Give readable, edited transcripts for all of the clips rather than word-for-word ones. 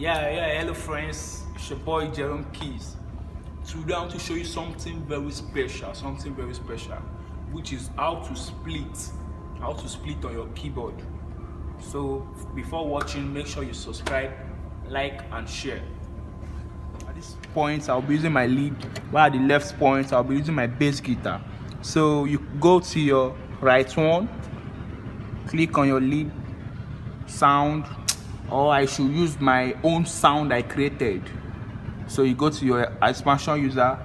Hello friends, it's your boy JeromeKeys. Today I want to show you something very special, which is how to split on your keyboard. So before watching, make sure you subscribe, like and share. At this point, I'll be using my lead, while at the left point, I'll be using my bass guitar. So you go to your right one, click on your lead sound, or I should use my own sound I created. So you go to your expansion user,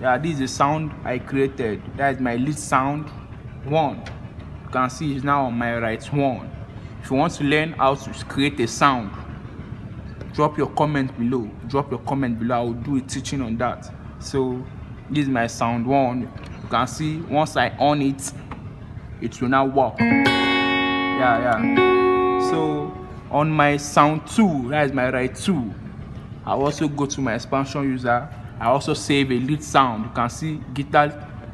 yeah, this is the sound I created. That is my lead sound 1. You can see it's now on my right one. If you want to learn how to create a sound, drop your comment below. I will do a teaching on that. So this is my sound 1. You can see once I on it, it will now work. So on my sound 2, that is my right 2, I also go to my expansion user. I also save a lead sound. You can see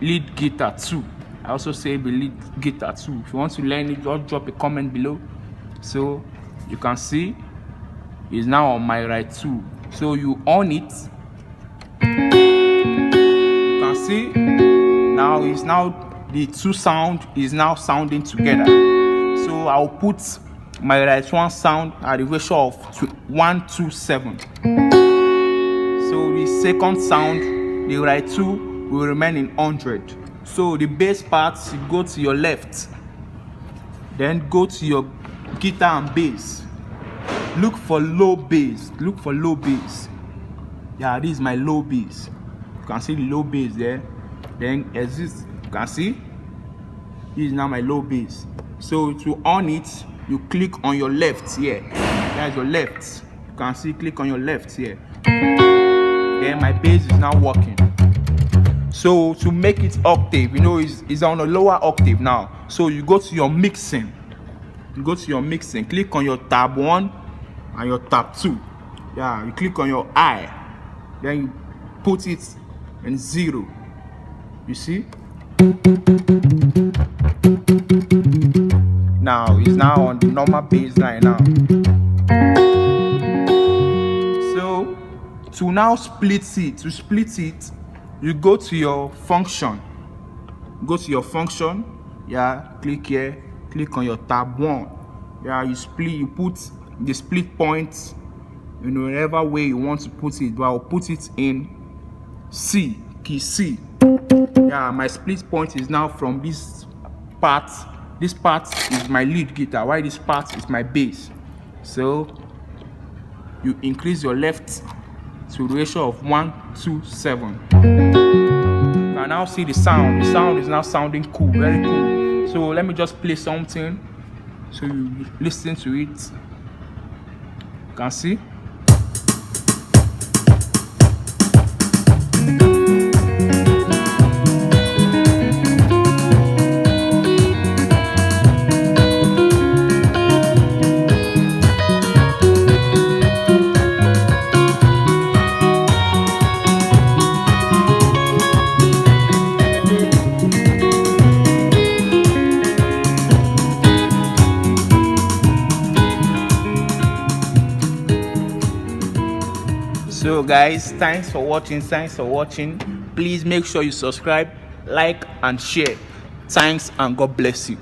lead guitar 2. I also save a lead guitar 2. If you want to learn it, just drop a comment below. So you can see it's now on my right 2. So you on it, you can see now the two sound is now sounding together. So I'll put my right one sound at the ratio of 1:7. So the second sound, the right 2, will remain in 100. So the bass parts, you go to your left, then go to your guitar and bass. Look for low bass. Yeah, this is my low bass. You can see the low bass there. Then exist. You can see this is now my low bass. So to on it, you click on your left here. That's your left. You can see, click on your left here. Then my bass is now working. So to make it octave, it's on a lower octave now. So you go to your mixing. Click on your tab 1 and your tab 2. Yeah, you click on your I. Then you put it in 0. You see? Now it's now on the normal bass line now. So to now split it, you go to your function. Yeah, click here, click on your tab 1. Yeah, you put the split point in whatever way you want to put it, but I'll put it in C, key C. Yeah, my split point is now from this part. This part is my lead guitar, while this part is my bass. So you increase your left to the ratio of 1:7. You can now see the sound. The sound is now sounding cool, very cool. So let me just play something so you listen to it. You can see. So guys, thanks for watching. Please make sure you subscribe, like and share. Thanks and God bless you.